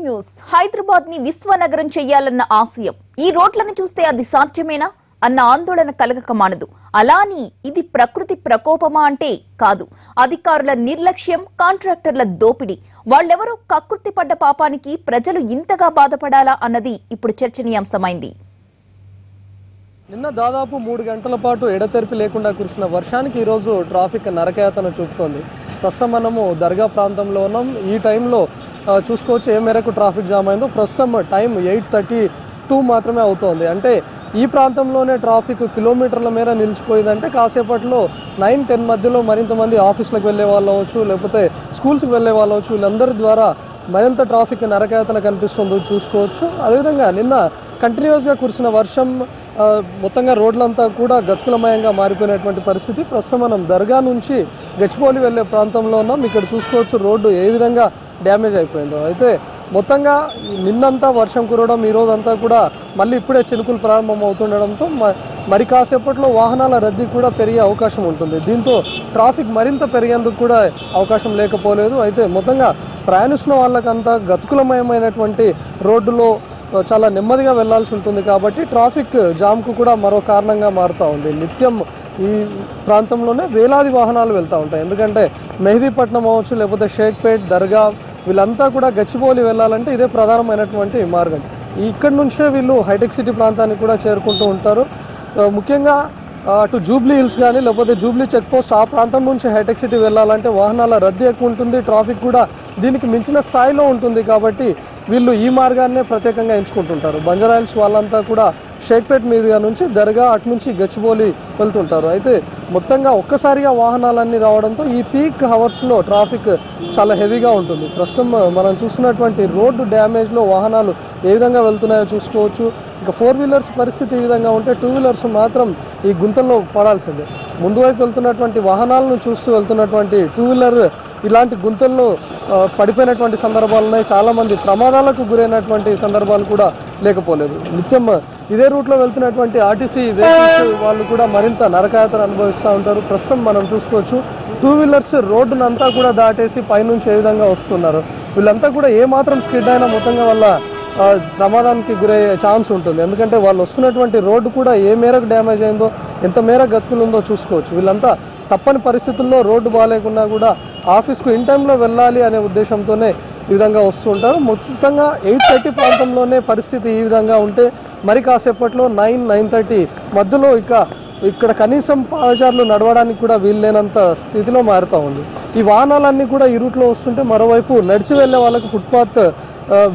Breaking news Hyderabad ని విశ్వనగరం చేయాలన్న ఆశయం ఈ రోడ్లను చూస్తే అది సాధ్యమేనా అన్న ఆందోళన కలగక మానదు. అలాని ఇది ప్రకృతి ప్రకోపమా అంటే కాదు. అధికారుల నిర్లక్ష్యం, కాంట్రాక్టర్ల దోపిడీ. వాళ్ళెవరో కకృతి పడ్డ పాపానికి ప్రజలు ఇంతగా బాధపడాలా అన్నది ఇప్పుడు చర్చనీయాంశమైంది. నిన్న దాదాపు 3 గంటల పాటు ఎడతెరిపి లేకుండా కురిసిన వర్షానికి ఈరోజు ట్రాఫిక్ నరకయాతన చూపుతోంది. ప్రస్తుతం మనము దర్గా ప్రాంతంలో ఉన్నాం. ఈ టైంలో చూసుకోవచ్చు ఏ మేరకు ట్రాఫిక్ జామ్ అయిందో. ప్రస్తుతం టైం 8:32 మాత్రమే అవుతోంది. అంటే ఈ ప్రాంతంలోనే ట్రాఫిక్ కిలోమీటర్ల మేర నిలిచిపోయిందంటే కాసేపట్లో 9-10 మధ్యలో మరింత మంది ఆఫీసులకు వెళ్ళే వాళ్ళు అవ్వచ్చు, లేకపోతే స్కూల్స్కి వెళ్ళే వాళ్ళు అవ్వచ్చు, వీళ్ళందరి ద్వారా మరింత ట్రాఫిక్ నరకయాతన కనిపిస్తుందో చూసుకోవచ్చు. అదేవిధంగా నిన్న కంటిన్యూస్గా కురిసిన వర్షం మొత్తంగా రోడ్లంతా కూడా గతుకులమయంగా మారిపోయినటువంటి పరిస్థితి. ప్రస్తుతం మనం దర్గా నుంచి గచ్చిబౌలి వెళ్ళే ప్రాంతంలో ఉన్నాం. ఇక్కడ చూసుకోవచ్చు రోడ్డు ఏ విధంగా డ్యామేజ్ అయిపోయిందో. అయితే మొత్తంగా నిన్నంతా వర్షం కురవడం, ఈరోజంతా కూడా మళ్ళీ ఇప్పుడే చినుకులు ప్రారంభం అవుతుండడంతో మరి కాసేపట్లో వాహనాల రద్దీ కూడా పెరిగే అవకాశం ఉంటుంది. దీంతో ట్రాఫిక్ మరింత పెరిగేందుకు కూడా అవకాశం లేకపోలేదు. అయితే మొత్తంగా ప్రయాణిస్తున్న వాళ్ళకంతా గతుకులమయమైనటువంటి రోడ్డులో చాలా నెమ్మదిగా వెళ్లాల్సి ఉంటుంది కాబట్టి ట్రాఫిక్ జామ్కు కూడా మరో కారణంగా మారుతూ ఉంది. నిత్యం ఈ ప్రాంతంలోనే వేలాది వాహనాలు వెళ్తూ ఉంటాయి. ఎందుకంటే మెహదీపట్నం అవ్వచ్చు, లేకపోతే షేక్పేట్, దర్గా, వీళ్ళంతా కూడా గచ్చిబౌలి వెళ్ళాలంటే ఇదే ప్రధానమైనటువంటి మార్గం. ఇక్కడి నుంచే వీళ్ళు హైటెక్ సిటీ ప్రాంతానికి కూడా చేరుకుంటూ ఉంటారు. ముఖ్యంగా అటు జూబ్లీ హిల్స్ కానీ లేకపోతే జూబ్లీ చెక్ పోస్ట్ ఆ ప్రాంతం నుంచి హైటెక్ సిటీ వెళ్ళాలంటే వాహనాల రద్దీ ఎక్కువ ఉంటుంది. ట్రాఫిక్ కూడా దీనికి మించిన స్థాయిలో ఉంటుంది కాబట్టి వీళ్ళు ఈ మార్గాన్నే ప్రత్యేకంగా ఎంచుకుంటుంటారు. బంజారాహిల్స్ వాళ్ళంతా కూడా షేక్పేట్ మీదుగా నుంచి దర్గా అటు నుంచి గచ్చిబౌలి వెళ్తుంటారు. అయితే మొత్తంగా ఒక్కసారిగా వాహనాలన్నీ రావడంతో ఈ పీక్ అవర్స్లో ట్రాఫిక్ చాలా హెవీగా ఉంటుంది. ప్రస్తుతం మనం చూస్తున్నటువంటి రోడ్డు డ్యామేజ్లో వాహనాలు ఏ విధంగా వెళ్తున్నాయో చూసుకోవచ్చు. ఇంకా 4 వీలర్స్ పరిస్థితి ఈ విధంగా ఉంటే 2 వీలర్స్ మాత్రం ఈ గుంతల్లో పడాల్సిందే. ముందు వైపు వెళ్తున్నటువంటి వాహనాలను చూస్తూ వెళ్తున్నటువంటి 2 వీలర్ ఇలాంటి గుంతల్లో పడిపోయినటువంటి సందర్భాలు ఉన్నాయి. చాలామంది ప్రమాదాలకు గురైనటువంటి సందర్భాలు కూడా లేకపోలేదు. నిత్యం ఇదే రూట్లో వెళ్తున్నటువంటి ఆర్టీసీ వెహికల్స్ వాళ్ళు కూడా మరింత నరకయాతన అనుభవిస్తూ ఉంటారు. ప్రస్తుతం మనం చూసుకోవచ్చు 2 వీలర్స్ రోడ్డునంతా కూడా దాటేసి పైనుంచి ఏ విధంగా వస్తున్నారు. వీళ్ళంతా కూడా ఏమాత్రం స్కిడ్ అయినా మొత్తంగా వల్ల ప్రమాదానికి గురయ్యే ఛాన్స్ ఉంటుంది. ఎందుకంటే వాళ్ళు వస్తున్నటువంటి రోడ్డు కూడా ఏ మేరకు డ్యామేజ్ అయిందో, ఎంత మేర గతుకులు ఉందో చూసుకోవచ్చు. వీళ్ళంతా తప్పని పరిస్థితుల్లో రోడ్డు బాగాలేకున్నా కూడా ఆఫీస్కు ఇన్ టైంలో వెళ్ళాలి అనే ఉద్దేశంతోనే ఈ విధంగా వస్తూ ఉంటారు. మొత్తంగా 8:30 ప్రాంతంలోనే పరిస్థితి ఈ విధంగా ఉంటే మరి కాసేపట్లో 9-9:30 మధ్యలో ఇక్కడ కనీసం పాదచారులు నడవడానికి కూడా వీల్లేనంత స్థితిలో మారుతూ ఉంది. ఈ వాహనాలన్నీ కూడా ఈ రూట్లో వస్తుంటే మరోవైపు నడిచి వెళ్ళే వాళ్ళకి ఫుట్పాత్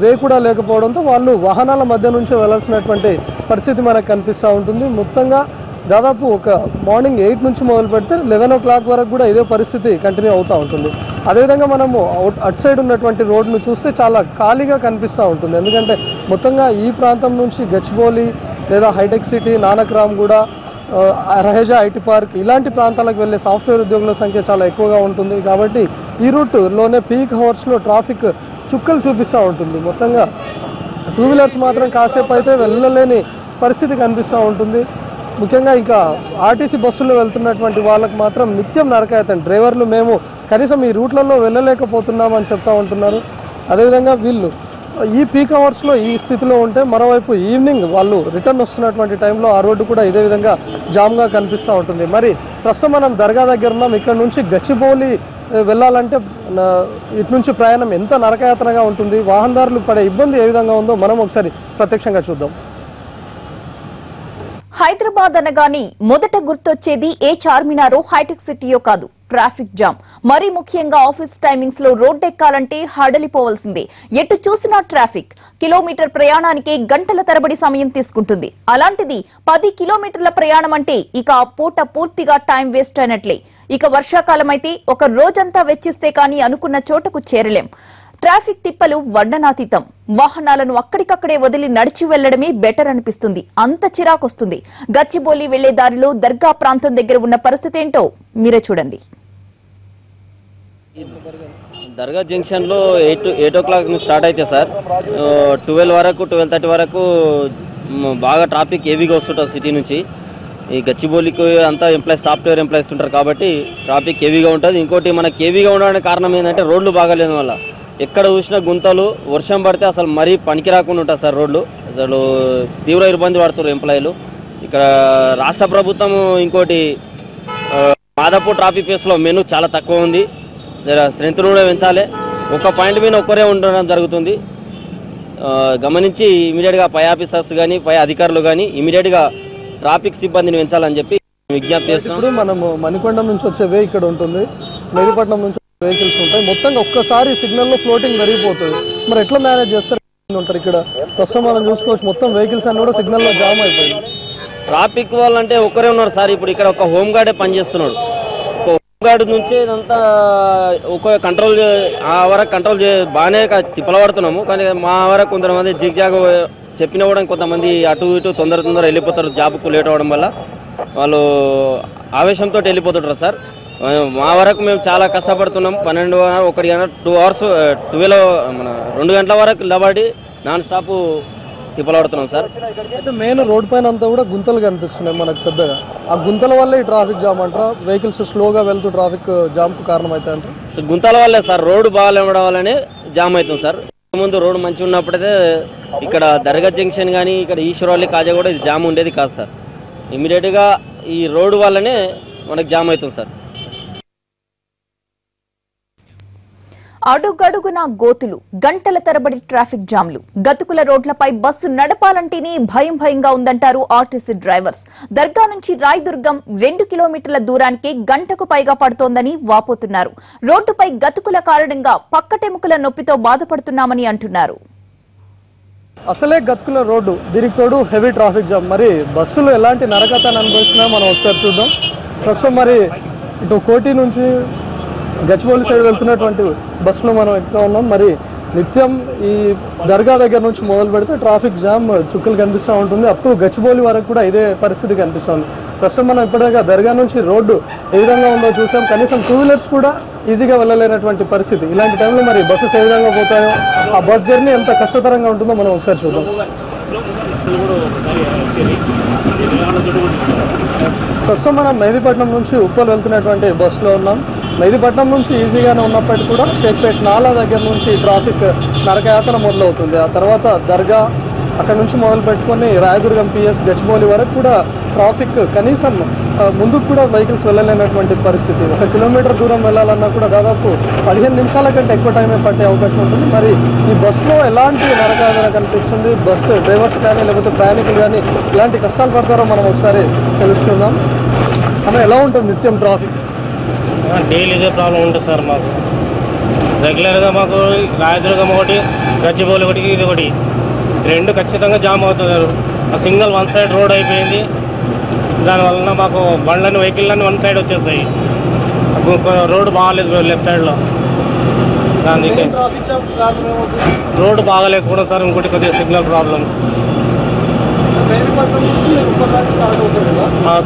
వే కూడా లేకపోవడంతో వాళ్ళు వాహనాల మధ్య నుంచే వెళ్లాల్సినటువంటి పరిస్థితి మనకు కనిపిస్తూ ఉంటుంది. మొత్తంగా దాదాపు ఒక మార్నింగ్ 8 నుంచి మొదలు పెడితే 11 o'clock వరకు కూడా ఇదే పరిస్థితి కంటిన్యూ అవుతూ ఉంటుంది. అదేవిధంగా మనము అటు సైడ్ ఉన్నటువంటి రోడ్డును చూస్తే చాలా ఖాళీగా కనిపిస్తూ ఉంటుంది. ఎందుకంటే మొత్తంగా ఈ ప్రాంతం నుంచి గచ్చిబౌలి లేదా hitech city, Nanakramguda, Raheja IT park ఇలాంటి ప్రాంతాలకు వెళ్ళే సాఫ్ట్వేర్ ఉద్యోగుల సంఖ్య చాలా ఎక్కువగా ఉంటుంది. కాబట్టి ఈ రూట్లోనే పీక్ అవర్స్లో ట్రాఫిక్ చుక్కలు చూపిస్తూ ఉంటుంది. మొత్తంగా 2 వీలర్స్ మాత్రం కాసేపు అయితే వెళ్ళలేని పరిస్థితి కనిపిస్తూ ఉంటుంది. ముఖ్యంగా ఇంకా ఆర్టీసీ బస్సుల్లో వెళ్తున్నటువంటి వాళ్ళకు మాత్రం నిత్యం నరకయాతన. డ్రైవర్లు మేము కనీసం ఈ రూట్లలో వెళ్ళలేకపోతున్నామని చెప్తూ ఉంటున్నారు. అదేవిధంగా వీళ్ళు ఈ పీక్ అవర్స్లో ఈ స్థితిలో ఉంటే మరోవైపు ఈవినింగ్ వాళ్ళు రిటర్న్ వస్తున్నటువంటి టైంలో ఆ రోడ్డు కూడా ఇదే విధంగా జామ్గా కనిపిస్తూ ఉంటుంది. మరి ప్రస్తుతం మనం దర్గా దగ్గర ఉన్నాం. ఇక్కడ నుంచి గచ్చిబౌలి వెళ్ళాలంటే ఇటు నుంచి ప్రయాణం ఎంత నరకయాతనగా ఉంటుంది, వాహనదారులు పడే ఇబ్బంది ఏ విధంగా ఉందో మనం ఒకసారి ప్రత్యక్షంగా చూద్దాం. హైదరాబాద్ అనగానే మొదట గుర్తొచ్చేది ఏ చార్మినారో హైటెక్ సిటీయో కాదు, ట్రాఫిక్ జామ్. మరీ ముఖ్యంగా ఆఫీస్ టైమింగ్స్ లో రోడ్డెక్కాలంటే హడలిపోవాల్సిందే. ఎటు చూసినా ట్రాఫిక్. కిలోమీటర్ ప్రయాణానికే గంటల తరబడి సమయం తీసుకుంటుంది. అలాంటిది 10 కిలోమీటర్ల ప్రయాణం అంటే ఇక ఆ పూట పూర్తిగా టైం వేస్ట్ అయినట్లే. ఇక వర్షాకాలం అయితే ఒక రోజంతా వెచ్చిస్తే కానీ అనుకున్న చోటకు చేరలేం. ట్రాఫిక్ తిప్పలు వర్ణనాతీతం. వాహనాలను అక్కడికక్కడే వదిలి నడిచి వెళ్లడమే బెటర్ అనిపిస్తుంది. అంత చిరాకొస్తుంది. గచ్చిబౌలి వెళ్లే దారిలో దర్గా ప్రాంతం దగ్గర ఉన్న పరిస్థితి ఏంటో మీరే చూడండి. దర్గా జంక్షన్లో 8 o'clock స్టార్ట్ అయితే సార్ 12 వరకు 12:30 వరకు బాగా ట్రాఫిక్ హెవీగా వస్తుంటుంది సిటీ నుంచి. ఈ గచ్చిబౌలికి అంతా సాఫ్ట్వేర్ ఎంప్లాయీస్ ఉంటారు కాబట్టి ట్రాఫిక్ హెవీగా ఉంటుంది. ఇంకోటి మనకి హెవీగా ఉండడానికి కారణం ఏంటంటే రోడ్లు బాగాలేని వల్ల ఎక్కడ చూసినా గుంతలు, వర్షం పడితే అసలు మరీ పనికి రాకుండా ఉంటుంది సార్ రోడ్లు. అసలు తీవ్ర ఇబ్బంది పడుతున్నారు ఎంప్లాయీలు. ఇక్కడ రాష్ట్ర ప్రభుత్వం ఇంకోటి మాదాపూర్ ట్రాఫిక్ ప్లేస్లో మెను చాలా తక్కువ ఉంది, స్ట్రెంత్ కూడా పెంచాలి. ఒక పాయింట్ మీద ఒక్కరే ఉండడం జరుగుతుంది. గమనించి ఇమీడియట్గా పై ఆఫీసర్స్ కానీ పై అధికారులు కానీ ఇమీడియట్గా ట్రాఫిక్ సిబ్బందిని పెంచాలని చెప్పి విజ్ఞప్తి చేస్తున్నాం. ఇప్పుడు మనము మణికొండ నుంచి వచ్చే వే ఇక్కడ ఉంటుంది, మెహదీపట్నం నుంచి వెహికల్స్ ఉంటాయి. మొత్తంగా ఒక్కసారి సిగ్నల్లో ఫ్లోటింగ్ పెరిగిపోతుంది. మరి ఎట్లా మేనేజ్ చేస్తారు ఉంటారు ఇక్కడ? ప్రస్తుతం మనం చూసుకోవచ్చు, మొత్తం వెహికల్స్ అన్ని కూడా సిగ్నల్లో జామ్ అయిపోయింది. ట్రాఫిక్ వాళ్ళంటే ఒక్కరే ఉన్నారు సార్. ఇప్పుడు ఇక్కడ ఒక హోమ్ గార్డే పనిచేస్తున్నాడు. ఒక హోమ్ గార్డ్ నుంచే ఇదంతా ఒక కంట్రోల్ ఆ వరకు కంట్రోల్ బాగానే తిప్పలబడుతున్నాము. కానీ మా వరకు కొంతమంది జిగ్జాగ్ చెప్పినా కూడా కొంతమంది అటు ఇటు తొందర వెళ్ళిపోతారు. జాబ్కు లేట్ అవ్వడం వల్ల వాళ్ళు ఆవేశంతో వెళ్ళిపోతుంటారు సార్. మా వరకు మేము చాలా కష్టపడుతున్నాం. 12 1 గంట 2 hours 2 గంటల వరకు నిలబడి నాన్ స్టాప్ తిప్పలబడుతున్నాం సార్. అయితే మెయిన్ రోడ్ పైన అంతా కూడా గుంతలు కనిపిస్తున్నాయి మనకు పెద్దగా. ఆ గుంతల వల్లే ఈ ట్రాఫిక్ జామ్ అంటారా? వెహికల్స్ స్లోగా వెళ్తూ ట్రాఫిక్ జామ్కు కారణం అవుతాయి అంటారు? గుంతల వల్లే సార్, రోడ్డు బాగాలేవడం వల్లనే జామ్ అవుతుంది సార్. ముందు రోడ్డు మంచిగా ఉన్నప్పుడైతే ఇక్కడ దర్గా జంక్షన్ కానీ ఇక్కడ ఈశ్వరవల్లి కాజా కూడా ఇది జామ్ ఉండేది కాదు సార్. ఇమీడియట్గా ఈ రోడ్డు వల్లనే మనకు జామ్ అవుతుంది సార్. అడుగడుగున గోతులు, గంటల తరబడి ట్రాఫిక్ జామ్లు, గతుకుల రోడ్లపై బస్సు నడపాలంటేనే భయంగా ఉందంటారు ఆర్టీసీ డ్రైవర్స్. దర్గా నుంచి రాయదుర్గం 2 కిలోమీటర్ల దూరానికి గంటకు పైగా పడుతోందని వాపోతున్నారు. రోడ్డుపై గతుకుల కారణంగా పక్కటెముకల నొప్పితో బాధపడుతున్నామని అంటున్నారు. అసలే గతుకుల రోడ్డు, దీనికి తోడు హెవీ ట్రాఫిక్ జామ్. మరి బస్సులు ఎలాంటి నరకతాన్ని అనుభవిస్తున్నా మనం ఒకసారి చూద్దాం. ప్రస్తుతం మరి ఇటు కోటి నుంచి గచ్చిబౌలి సైడ్ వెళ్తున్నటువంటి బస్సులో మనం ఎక్కుతూ ఉన్నాం. మరి నిత్యం ఈ దర్గా దగ్గర నుంచి మొదలు పెడితే ట్రాఫిక్ జామ్ చుక్కలు కనిపిస్తూ ఉంటుంది. అప్పుడు గచ్చిబౌలి వరకు కూడా ఇదే పరిస్థితి కనిపిస్తుంది. ప్రస్తుతం మనం ఇప్పటిదాకా దర్గా నుంచి రోడ్డు ఏ విధంగా ఉందో చూసాం. కనీసం 2 వీలర్స్ కూడా ఈజీగా వెళ్ళలేనటువంటి పరిస్థితి. ఇలాంటి టైంలో మరి బస్సెస్ ఏ విధంగా పోతాయో, ఆ బస్ జర్నీ ఎంత కష్టతరంగా ఉంటుందో మనం ఒకసారి చూద్దాం. ప్రస్తుతం మనం మెహదీపట్నం నుంచి ఉప్పల్ వెళ్తున్నటువంటి బస్సులో ఉన్నాం. మెహదీపట్నం నుంచి ఈజీగానే ఉన్నప్పటికీ కూడా షేక్పేట్ నాలా దగ్గర నుంచి ట్రాఫిక్ నరకయాత్ర మొదలవుతుంది. ఆ తర్వాత దర్గా, అక్కడ నుంచి మొదలు పెట్టుకొని రాయదుర్గం పిఎస్ గచ్చిబౌలి వరకు కూడా ట్రాఫిక్ కనీసం ముందుకు కూడా వెహికల్స్ వెళ్ళలేనటువంటి పరిస్థితి. 1 కిలోమీటర్ దూరం వెళ్ళాలన్నా కూడా దాదాపు 15 నిమిషాల కంటే ఎక్కువ టైమే పట్టే అవకాశం ఉంటుంది. మరి ఈ బస్సులో ఎలాంటి నరకాదన కనిపిస్తుంది, బస్సు డ్రైవర్స్ కానీ లేకపోతే ప్రయాణికులు కానీ ఎలాంటి కష్టాలు పడతారో మనం ఒకసారి తెలుసుకుందాం. అన్న, ఎలా ఉంటుంది నిత్యం ట్రాఫిక్? డైలీ ఇదే ప్రాబ్లం ఉంటుంది సార్. మాకు రెగ్యులర్గా మాకు రాయదుర్గం ఒకటి, గచ్చిబౌలి ఒకటి, ఇది ఒకటి, 2 ఖచ్చితంగా జామ్ అవుతున్నారు. ఆ సింగిల్ 1 సైడ్ రోడ్ అయిపోయింది. దానివల్ల మాకు బండ్లని వెహికల్లన్నీ 1 సైడ్ వచ్చేస్తాయి. రోడ్డు బాగాలేదు లెఫ్ట్ సైడ్లో. దానికి రోడ్డు బాగాలేకపోవడం సార్. ఇంకోటి కొద్దిగా సిగ్నల్ ప్రాబ్లం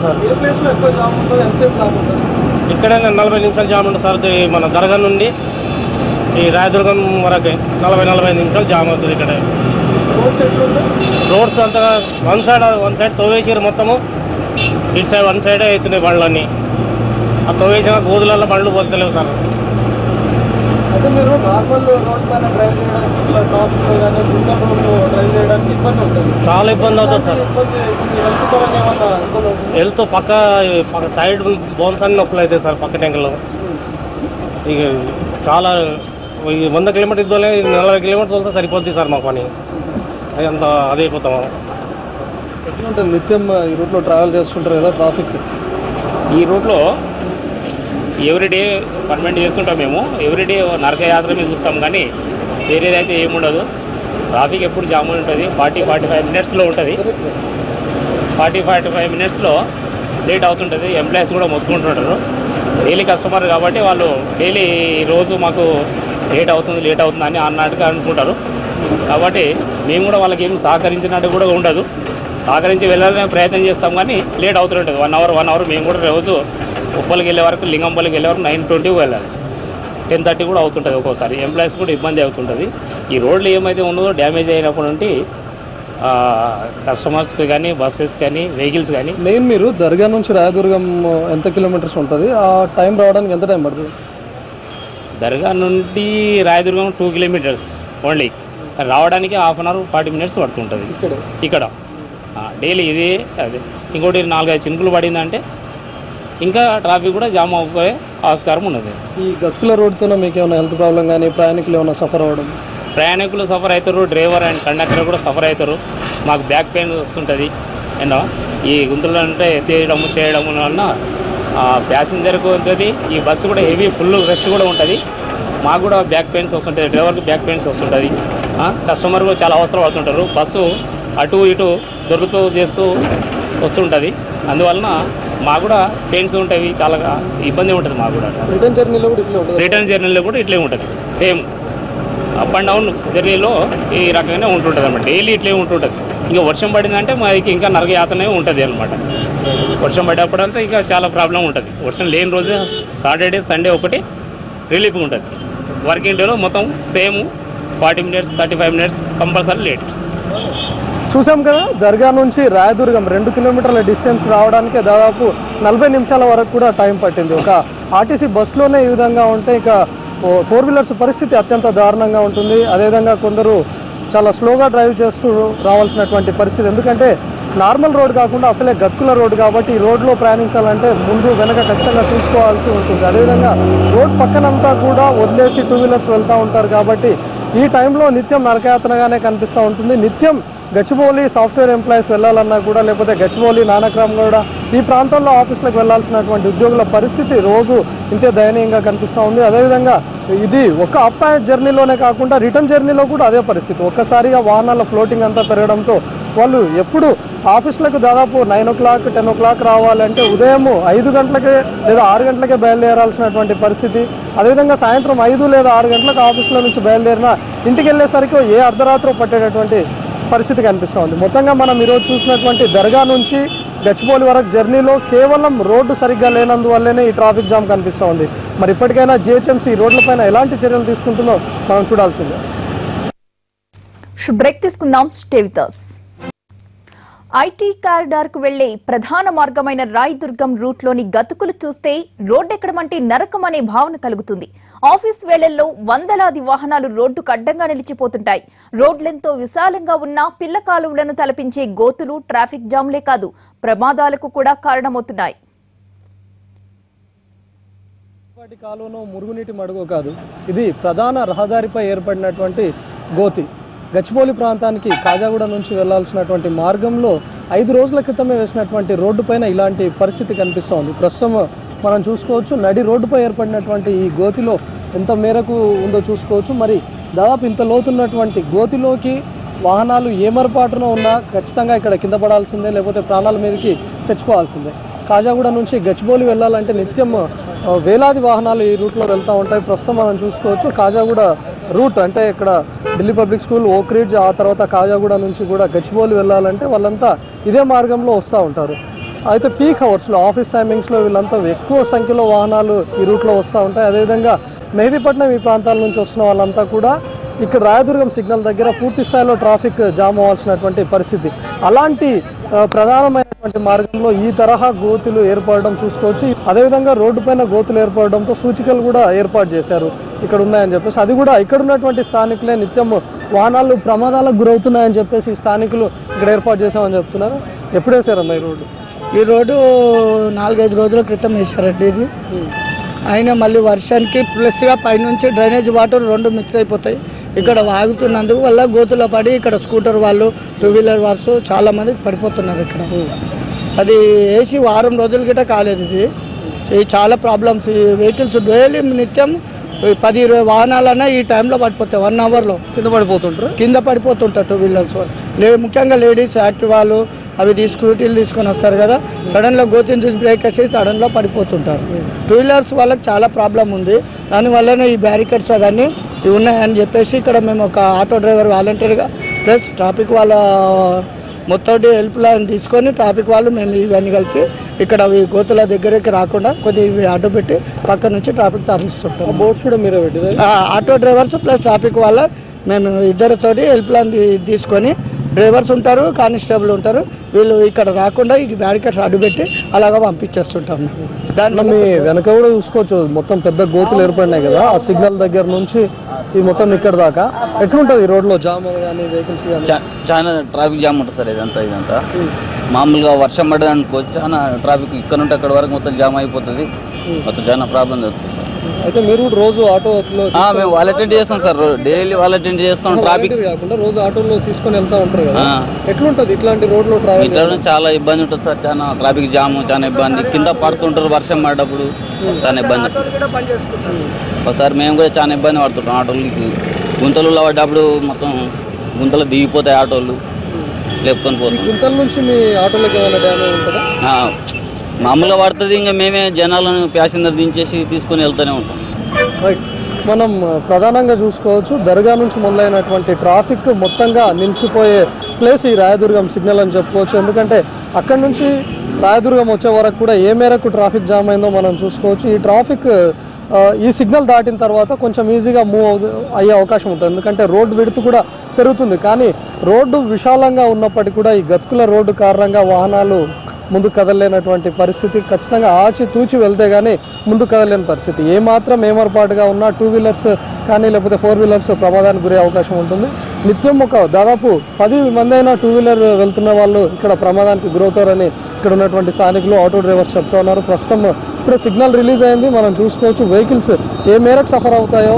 సార్. ఇక్కడ 40 నిమిషాలు జామ్ ఉంటుంది సార్. మన దర్గా నుండి ఈ రాయదుర్గం వరకు 40-45 నిమిషాలు జామ్ అవుతుంది. ఇక్కడ రోడ్స్ అంతగా 1 సైడ్ తోవేసారు మొత్తము. ఇటు సైడ్ 1 సైడే అవుతున్నాయి బండ్లన్నీ. ఆ తోవేసిన గోధులలో బండ్లు పోతలేవు సార్. అయితే మీరు నార్మల్ రోడ్ పైన డ్రైవ్ చేయడానికి, డ్రైవ్ చేయడానికి ఇబ్బంది ఉంటుంది, చాలా ఇబ్బంది అవుతుంది సార్. హెల్త్ పక్క సైడ్ బోన్స్ అన్ని నొప్పులు అవుతాయి సార్. పక్క ట్యాంకులో ఇక చాలా 100 కిలోమీటర్ తోలే 40 కిలోమీటర్ తోలితే సరిపోద్ది సార్ మా పని. అది అంత అదే అయిపోతాము. ఎట్లుంటుంది నిత్యం ఈ రూట్లో ట్రావెల్ చేస్తుంటారు కదా ట్రాఫిక్? ఈ రూట్లో ఎవ్రీడే పర్మనెంట్ చేస్తుంటాం మేము. ఎవ్రీడే నరకయాత్ర మీద చూస్తాం, కానీ వేరేదైతే ఏముండదు. ట్రాఫిక్ ఎప్పుడు జామ్ ఉంటుంది. 40-45 మినిట్స్లో ఉంటుంది. 40-45 మినిట్స్లో లేట్ అవుతుంటుంది. ఎంప్లాయీస్ కూడా మొత్తుకుంటుంటారు. డైలీ కస్టమర్ కాబట్టి వాళ్ళు డైలీ రోజు మాకు లేట్ అవుతుంది అని అన్నట్టుగా అనుకుంటారు. కాబట్టి మేము కూడా వాళ్ళకి ఏమి సహకరించినట్టు కూడా ఉండదు. సహకరించి వెళ్ళాలని ప్రయత్నం చేస్తాం, కానీ లేట్ అవుతుంటుంది. 1 అవర్ మేము కూడా రోజు ఉప్పలకి వెళ్ళే వరకు, లింగంపల్లికి వెళ్ళే వరకు 9:20 వెళ్ళాలి. 10:30 కూడా అవుతుంటుంది. ఒక్కోసారి ఎంప్లాయీస్ కూడా ఇబ్బంది అవుతుంటుంది. ఈ రోడ్లు ఏమైతే ఉన్నదో డ్యామేజ్ అయినప్పుడు నుండి కస్టమర్స్కి కానీ, బస్సెస్ కానీ, వెహికల్స్ కానీ. మెయిన్ మీరు దర్గా నుంచి రాయదుర్గం ఎంత కిలోమీటర్స్ ఉంటుంది? ఆ టైం రావడానికి ఎంత టైం పడుతుంది? దర్గా నుండి రాయదుర్గం 2 కిలోమీటర్స్ ఓన్లీ, రావడానికి హాఫ్ అన్ అవర్ 40 మినిట్స్ పడుతుంటుంది ఇక్కడ డైలీ. ఇది అదే ఇంకోటి 4-5 చినుకులు పడిందంటే ఇంకా ట్రాఫిక్ కూడా జామ్ అయిపోయే ఆస్కారం ఉన్నది. ఈ గతుకుల రోడ్డుతో మీకు ఏమైనా హెల్త్ ప్రాబ్లం కానీ ప్రయాణికులు ఏమైనా సఫర్ అవ్వడం? ప్రయాణికులు సఫర్ అవుతారు, డ్రైవర్ అండ్ కండక్టర్ కూడా సఫర్ అవుతారు. మాకు బ్యాక్ పెయిన్ వస్తుంటుంది. ఏమో ఈ గుంతలు అంటే తీయడము చేయడం వలన ప్యాసింజర్కు ఉంటుంది. ఈ బస్సు కూడా హెవీ ఫుల్ రష్ కూడా ఉంటుంది. మాకు కూడా బ్యాక్ పెయిన్స్ వస్తుంటుంది, డ్రైవర్కి బ్యాక్ పెయిన్స్ వస్తుంటుంది, కస్టమర్ కూడా చాలా అవసరం అవుతుంటారు. బస్సు అటు ఇటు దొరుకుతూ చేస్తూ వస్తుంటుంది. అందువలన మాకు కూడా పెయిన్స్ ఉంటాయి, చాలా ఇబ్బంది ఉంటుంది మాకు కూడా. రిటర్న్ జర్నీలో కూడా ఇట్లే ఉంటుంది. సేమ్ అప్ అండ్ డౌన్ జర్నీలో ఈ రకంగానే ఉంటుంటుంది అన్నమాట. డైలీ ఇట్లే ఉంటుంటుంది. ఇంకా వర్షం పడిందంటే మనకి ఇంకా నరకయాతనే ఉంటుంది అనమాట. వర్షం పడేప్పుడంతా ఇంకా చాలా ప్రాబ్లం ఉంటుంది. వర్షం లేని రోజు సాటర్డే సండే ఒకటి రిలీఫ్ ఉంటుంది. వర్కింగ్ డేలో మొత్తం same 40 minutes 35 minutes compulsory late. చూసాం కదా, దర్గా నుంచి రాయదుర్గం 2 కిలోమీటర్ల డిస్టెన్స్ రావడానికి దాదాపు 40 నిమిషాల వరకు కూడా టైం పట్టింది. ఒక ఆర్టీసీ బస్సులోనే ఈ విధంగా ఉంటే ఇక 4 వీలర్స్ పరిస్థితి అత్యంత దారుణంగా ఉంటుంది. అదేవిధంగా కొందరు చాలా స్లోగా డ్రైవ్ చేస్తూ రావాల్సినటువంటి పరిస్థితి. ఎందుకంటే నార్మల్ రోడ్ కాకుండా అసలే గతుకుల రోడ్ కాబట్టి ఈ రోడ్లో ప్రయాణించాలంటే ముందు వెనక ఖచ్చితంగా చూసుకోవాల్సి ఉంటుంది. అదేవిధంగా రోడ్ పక్కనంతా కూడా వదిలేసి 2 వీలర్స్ వెళ్తూ ఉంటారు కాబట్టి ఈ టైంలో నిత్యం నరకయాతనగానే కనిపిస్తూ ఉంటుంది. నిత్యం గచ్చిబౌలి సాఫ్ట్వేర్ ఎంప్లాయీస్ వెళ్ళాలన్నా కూడా, లేకపోతే గచ్చిబౌలి నానక్రామ్ కూడా ఈ ప్రాంతంలో ఆఫీసులకు వెళ్లాల్సినటువంటి ఉద్యోగుల పరిస్థితి రోజు ఇంతే దయనీయంగా కనిపిస్తూ ఉంది. అదేవిధంగా ఇది ఒక అప్ అండ్ జర్నీలోనే కాకుండా రిటర్న్ జర్నీలో కూడా అదే పరిస్థితి. ఒక్కసారిగా వాహనాల ఫ్లోటింగ్ అంతా పెరగడంతో వాళ్ళు ఎప్పుడు ఆఫీసులకు దాదాపు 9 o'clock 10 o'clock రావాలంటే ఉదయం 5 గంటలకే లేదా 6 గంటలకే బయలుదేరాల్సినటువంటి పరిస్థితి. అదేవిధంగా సాయంత్రం 5 లేదా 6 గంటలకు ఆఫీసులో నుంచి బయలుదేరినా ఇంటికి వెళ్ళేసరికి ఏ అర్ధరాత్రి పట్టేటటువంటి పరిస్థితి కనిపిస్తూ ఉంది. మొత్తంగా మనం ఈరోజు చూసినటువంటి దర్గా నుంచి గచ్చిబౌలి వరకు జర్నీలో కేవలం రోడ్డు సరిగ్గా లేనందువల్లనే ఈ ట్రాఫిక్ జామ్ కనిపిస్తూ ఉంది. మరి ఇప్పటికైనా జిహెచ్ఎంసీ రోడ్లపైన ఎలాంటి చర్యలు తీసుకుంటుందో మనం చూడాల్సిందే. బ్రేక్ తీసుకుందాం, stay with us. IT corridor కు వెళ్లే ప్రధాన మార్గమైన రాయదుర్గం రూట్లోని గతుకులు చూస్తే రోడ్డెక్కడమంటే నరకం అనే భావన కలుగుతుంది. ఆఫీస్ వేళల్లో వందలాది వాహనాలు రోడ్డుకు అడ్డంగా నిలిచిపోతుంటాయి. రోడ్లెంతో విశాలంగా ఉన్న పిల్ల కాలువలను తలపించే గోతులు ట్రాఫిక్ జామ్లే కాదు, ప్రమాదాలకు కూడా కారణమవుతున్నాయి. కాలువను మురుగునీటి మడుగు కాదు, ఇది ప్రధాన రహదారిపై ఏర్పడినటువంటి గోతి. గచ్చిబౌలి ప్రాంతానికి కాజాగూడ నుంచి వెళ్లాల్సినటువంటి మార్గంలో 5 రోజుల క్రితమే వేసినటువంటి రోడ్డు పైన ఇలాంటి పరిస్థితి కనిపిస్తోంది. ప్రస్తుతం మనం చూసుకోవచ్చు, నడి రోడ్డుపై ఏర్పడినటువంటి ఈ గోతిలో ఎంత మేరకు ఉందో చూసుకోవచ్చు. మరి దాదాపు ఇంత లోతున్నటువంటి గోతిలోకి వాహనాలు ఏమరపాటున ఉన్నా ఖచ్చితంగా ఇక్కడ కింద పడాల్సిందే, లేకపోతే ప్రాణాల మీదకి తెచ్చుకోవాల్సిందే. కాజాగూడ నుంచి గచ్చిబౌలి వెళ్ళాలంటే నిత్యం వేలాది వాహనాలు ఈ రూట్లో వెళ్తూ ఉంటాయి. ప్రస్తుతం మనం చూసుకోవచ్చు కాజాగూడ రూట్ అంటే ఇక్కడ ఢిల్లీ పబ్లిక్ స్కూల్, ఓక్ రిడ్జ్, ఆ తర్వాత కాజాగూడ నుంచి కూడా గచ్చిబౌలి వెళ్ళాలంటే వాళ్ళంతా ఇదే మార్గంలో వస్తూ ఉంటారు. అయితే పీక్ అవర్స్లో ఆఫీస్ టైమింగ్స్లో వీళ్ళంతా ఎక్కువ సంఖ్యలో వాహనాలు ఈ రూట్లో వస్తూ ఉంటాయి. అదేవిధంగా మెహదీపట్నం ఈ ప్రాంతాల నుంచి వస్తున్న వాళ్ళంతా కూడా ఇక్కడ రాయదుర్గం సిగ్నల్ దగ్గర పూర్తి స్థాయిలో ట్రాఫిక్ జామ్ అవ్వాల్సినటువంటి పరిస్థితి. అలాంటి ప్రధానమైనటువంటి మార్గంలో ఈ తరహా గోతులు ఏర్పడడం చూసుకోవచ్చు. అదేవిధంగా రోడ్డు పైన గోతులు ఏర్పడడంతో సూచికలు కూడా ఏర్పాటు చేశారు ఇక్కడ ఉన్నాయని చెప్పేసి. అది కూడా ఇక్కడ ఉన్నటువంటి స్థానికులే నిత్యం వాహనాలు ప్రమాదాలకు గురవుతున్నాయని చెప్పేసి స్థానికులు ఇక్కడ ఏర్పాటు చేశామని చెప్తున్నారు. ఎప్పుడు వేసారమ్మా ఈ రోడ్డు? ఈ రోడ్డు 4-5 రోజుల క్రితం వేశారండి. ఇది అయినా మళ్ళీ వర్షానికి ప్లస్గా పైనుంచి డ్రైనేజ్ వాటర్ 2 మిక్స్ అయిపోతాయి. ఇక్కడ వాగుతున్నందుకు వల్ల గోతులో పడి ఇక్కడ స్కూటర్ వాళ్ళు, 2 వీలర్ వార్స్ చాలామంది పడిపోతున్నారు ఇక్కడ. అది వేసి వారం రోజుల గిట్ట కాలేదు. ఇది చాలా ప్రాబ్లమ్స్. ఈ వెహికల్స్ డైలీ నిత్యం 10-20 వాహనాలన్నా ఈ టైంలో పడిపోతాయి. 1 అవర్లో కింద పడిపోతుంటారు 2 వీలర్స్. ముఖ్యంగా లేడీస్ యాక్టివాలు అవి స్కూటీలు తీసుకొని వస్తారు కదా, సడన్గా గోతిని చూసి బ్రేక్ వేసి సడన్లో పడిపోతుంటారు. 2 వీలర్స్ వాళ్ళకి చాలా ప్రాబ్లం ఉంది. దానివల్లనే ఈ బ్యారికేడ్స్ అవన్నీ ఉన్నాయని చెప్పేసి ఇక్కడ మేము ఒక ఆటో డ్రైవర్ వాలంటీర్గా ప్లస్ ట్రాఫిక్ వాళ్ళ మొత్తం హెల్ప్ లైన్ తీసుకొని ట్రాఫిక్ వాళ్ళు మేము ఇవన్నీ కలిపి ఇక్కడ ఈ గోతుల దగ్గరికి రాకుండా కొద్దిగా అడ్డు పెట్టి పక్క నుంచి ట్రాఫిక్ తరలిస్తుంటాం. బోర్డ్స్ కూడా మీరే పెట్టారు? ఆటో డ్రైవర్స్ ప్లస్ ట్రాఫిక్ వాళ్ళ మేము ఇద్దరితోటి హెల్ప్ లైన్ తీసుకొని డ్రైవర్స్ ఉంటారు, కానిస్టేబుల్ ఉంటారు. వీళ్ళు ఇక్కడ రాకుండా ఈ బ్యారికేడ్స్ అడ్డుపెట్టి అలాగా పంపించేస్తుంటాం. దాంట్లో మీ వెనక కూడా చూసుకోవచ్చు, మొత్తం పెద్ద గోతులు ఏర్పడినాయి కదా, ఆ సిగ్నల్ దగ్గర నుంచి ఈ మొత్తం ఇక్కడ దాకా ఎట్లుంటుంది రోడ్లో జామ్ కానీ వెహికల్స్ కానీ? చాలా ట్రాఫిక్ జామ్ ఉంటుంది సార్. ఇదంతా మామూలుగా వర్షం పడడానికి చాలా ట్రాఫిక్ ఇక్కడ నుండి అక్కడ వరకు మొత్తం జామ్ అయిపోతుంది. మొత్తం చాలా ప్రాబ్లం జరుగుతుంది సార్. అయితే మీరు కూడా రోజు ఆటోలో మేము వాలంటీర్ చేస్తాం సార్, డైలీ వాలంటీర్ చేస్తాం. ట్రాఫిక్ కాకుండా రోజు ఆటోలో తీసుకొని వెళ్తా ఉంటారు కదా, ఎట్లుంటది ఇట్లాంటి రోడ్లో ట్రావెల్? చాలా ఇబ్బంది ఉంటుంది సార్. చాలా ట్రాఫిక్ జామ్, చాలా ఇబ్బంది. కింద పడుతుంటారు వర్షం పడ్డప్పుడు, చాలా ఇబ్బంది. ఒకసారి మేము కూడా చాలా ఇబ్బంది పడుతుంటాం. ఆటోలకి గుంతలలో పడ్డప్పుడు మొత్తం గుంతలు దిగిపోతాయి ఆటోలు, లేపుకొని పోతాం. గుంతల నుంచి మీ ఆటోలోకి ఏమైనా డ్యామేజ్ ఉంటుందా? మామూలుగా పడుతుంది. ఇంకా మేమే జనాలను ప్యాసింజర్ దించేసి తీసుకొని వెళ్తూనే ఉంటాం. రైట్. మనం ప్రధానంగా చూసుకోవచ్చు, దర్గా నుంచి మొదలైనటువంటి ట్రాఫిక్ మొత్తంగా నిలిచిపోయే ప్లేస్ ఈ రాయదుర్గం సిగ్నల్ అని చెప్పుకోవచ్చు. ఎందుకంటే అక్కడి నుంచి రాయదుర్గం వచ్చే వరకు కూడా ఏ మేరకు ట్రాఫిక్ జామ్ అయిందో మనం చూసుకోవచ్చు. ఈ ట్రాఫిక్ ఈ సిగ్నల్ దాటిన తర్వాత కొంచెం ఈజీగా మూవ్ అయ్యే అవకాశం ఉంటుంది. ఎందుకంటే రోడ్డు విడుతు కూడా పెరుగుతుంది. కానీ రోడ్డు విశాలంగా ఉన్నప్పటికీ కూడా ఈ గతుకుల రోడ్డు కారణంగా వాహనాలు ముందు కదలలేనటువంటి పరిస్థితి. ఖచ్చితంగా ఆచి తూచి వెళ్తే కానీ ముందు కదలేని పరిస్థితి. ఏమాత్రం ఏమరపాటుగా ఉన్నా 2 వీలర్స్ కానీ లేకపోతే 4 వీలర్స్ ప్రమాదానికి గురే అవకాశం ఉంటుంది. నిత్యం దాదాపు 10 మంది అయినా 2 వీలర్ వెళ్తున్న వాళ్ళు ఇక్కడ ప్రమాదానికి గురవుతారని ఇక్కడ ఉన్నటువంటి స్థానికులు, ఆటో డ్రైవర్స్ చెప్తా ఉన్నారు. ప్రస్తుతం ఇప్పుడే సిగ్నల్ రిలీజ్ అయింది, మనం చూసుకోవచ్చు. వెహికల్స్ ఏ మేరకు సఫర్ అవుతాయో,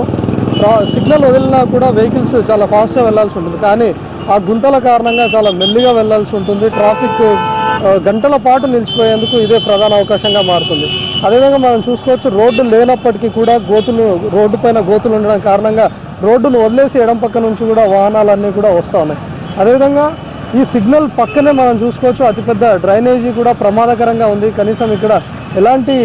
సిగ్నల్ వదిలినా కూడా వెహికల్స్ చాలా ఫాస్ట్గా వెళ్లాల్సి ఉంటుంది. కానీ ఆ గుంతల కారణంగా చాలా మెల్లిగా వెళ్లాల్సి ఉంటుంది. ట్రాఫిక్ గంటల పాటు నిలిచిపోయేందుకు ఇదే ప్రధాన అవకాశంగా మారుతుంది. అదేవిధంగా మనం చూసుకోవచ్చు, రోడ్డు లేనప్పటికీ కూడా రోడ్డు పైన గోతులు ఉండడం కారణంగా రోడ్డును వదిలేసి ఎడం పక్క నుంచి కూడా వాహనాలన్నీ కూడా వస్తూ ఉన్నాయి. అదేవిధంగా ఈ సిగ్నల్ పక్కనే మనం చూసుకోవచ్చు, అతిపెద్ద డ్రైనేజీ కూడా ప్రమాదకరంగా ఉంది. కనీసం ఇక్కడ ఎలాంటి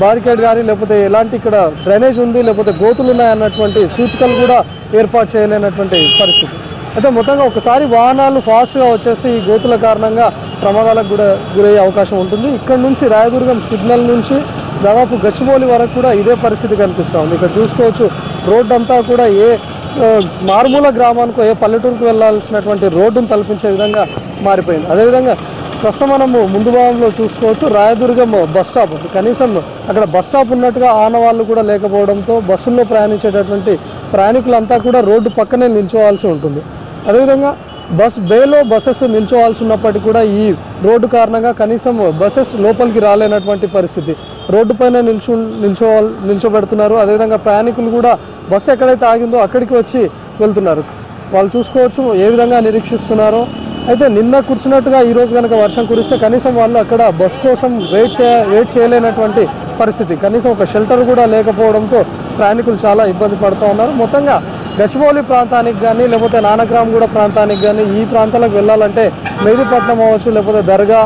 బారికేడ్ కానీ లేకపోతే ఎలాంటి ఇక్కడ డ్రైనేజ్ ఉంది లేకపోతే గోతులు ఉన్నాయన్నటువంటి సూచికలు కూడా ఏర్పాటు చేయలేనటువంటి పరిస్థితి. అయితే మొత్తంగా ఒకసారి వాహనాలు ఫాస్ట్గా వచ్చేసి ఈ గోతుల కారణంగా ప్రమాదాలకు కూడా గురయ్యే అవకాశం ఉంటుంది. ఇక్కడ నుంచి రాయదుర్గం సిగ్నల్ నుంచి దాదాపు గచ్చిబౌలి వరకు కూడా ఇదే పరిస్థితి కనిపిస్తూ ఉంది. ఇక్కడ చూసుకోవచ్చు, రోడ్డు అంతా కూడా ఏ మారుమూల గ్రామానికో ఏ పల్లెటూరుకు వెళ్లాల్సినటువంటి రోడ్డును తలపించే విధంగా మారిపోయింది. అదేవిధంగా ప్రస్తుతం మనము ముందు భాగంలో చూసుకోవచ్చు, రాయదుర్గం బస్ స్టాప్. కనీసం అక్కడ బస్ స్టాప్ ఉన్నట్టుగా ఆనవాళ్ళు కూడా లేకపోవడంతో బస్సుల్లో ప్రయాణించేటటువంటి ప్రయాణికులంతా కూడా రోడ్డు పక్కనే నిల్చోవాల్సి ఉంటుంది. అదేవిధంగా బేలో బస్సెస్ నిల్చోవాల్సి ఉన్నప్పటికీ కూడా ఈ రోడ్డు కారణంగా కనీసం బస్సెస్ లోపలికి రాలేనటువంటి పరిస్థితి. రోడ్డు పైన నిల్చోబెడుతున్నారు. అదేవిధంగా ప్రయాణికులు కూడా బస్సు ఎక్కడైతే ఆగిందో అక్కడికి వచ్చి వెళ్తున్నారు. వాళ్ళు చూసుకోవచ్చు ఏ విధంగా నిరీక్షిస్తున్నారో. అయితే నిన్న కురిసినట్టుగా ఈరోజు కనుక వర్షం కురిస్తే కనీసం వాళ్ళు అక్కడ బస్ కోసం వెయిట్ చేయలేనటువంటి పరిస్థితి. కనీసం ఒక షెల్టర్ కూడా లేకపోవడంతో ప్రయాణికులు చాలా ఇబ్బంది పడుతూ ఉన్నారు. మొత్తంగా గచ్చిబౌలి ప్రాంతానికి కానీ లేకపోతే నానక్రామ్గూడ ప్రాంతానికి కానీ ఈ ప్రాంతాలకు వెళ్ళాలంటే మెహదీపట్నం అవ్వచ్చు, లేకపోతే దర్గా,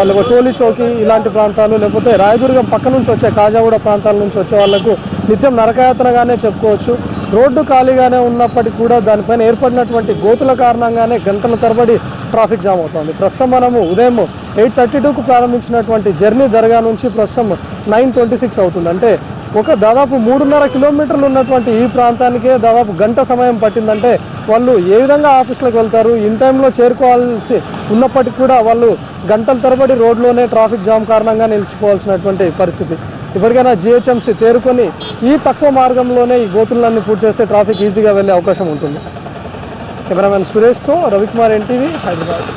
లేకపోతే టోలీ చౌకీ ఇలాంటి ప్రాంతాలు, లేకపోతే రాయదుర్గం పక్క నుంచి వచ్చే కాజాగూడ ప్రాంతాల నుంచి వచ్చే వాళ్లకు నిత్యం నరకయాతనగానే చెప్పుకోవచ్చు. రోడ్డు ఖాళీగానే ఉన్నప్పటికీ కూడా దానిపైన ఏర్పడినటువంటి గోతుల కారణంగానే గంటల తరబడి ట్రాఫిక్ జామ్ అవుతుంది. ప్రస్తుతం మనము ఉదయం 8:32కు ప్రారంభించినటువంటి జర్నీ దర్గా నుంచి ప్రస్తుతం 9:26 అవుతుంది. అంటే దాదాపు 3.5 కిలోమీటర్లు ఉన్నటువంటి ఈ ప్రాంతానికే దాదాపు గంట సమయం పట్టిందంటే వాళ్ళు ఏ విధంగా ఆఫీసులకు వెళ్తారు? ఇన్ టైంలో చేరుకోవాల్సి ఉన్నప్పటికీ కూడా వాళ్ళు గంటల తరబడి రోడ్లోనే ట్రాఫిక్ జామ్ కారణంగా నిలిచిపోవాల్సినటువంటి పరిస్థితి. ఇప్పటికైనా జిహెచ్ఎంసీ తేరుకొని ఈ తక్కువ మార్గంలోనే ఈ గోతులన్నీ పూర్తి చేస్తే ట్రాఫిక్ ఈజీగా వెళ్ళే అవకాశం ఉంటుంది. కెమెరామెన్ సురేష్తో రవికుమార్, ఎన్టీవీ, హైదరాబాద్.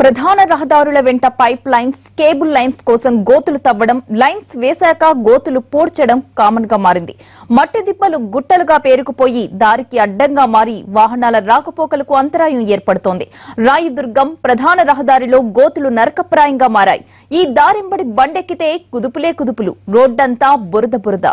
ప్రధాన రహదారుల వెంట పైప్ లైన్స్, కేబుల్ లైన్స్ కోసం గోతులు తవ్వడం, లైన్స్ వేశాక గోతులు పూడ్చడం కామన్ గా మారింది. మట్టి దిబ్బలు గుట్టలుగా పేరుకుపోయి దారికి అడ్డంగా మారి వాహనాల రాకపోకలకు అంతరాయం ఏర్పడుతోంది. రాయదుర్గం ప్రధాన రహదారిలో గోతులు నరకప్రాయంగా మారాయి. ఈ దారింబడి బండెక్కితే కుదుపులే కుదుపులు, రోడ్డంతా బురద.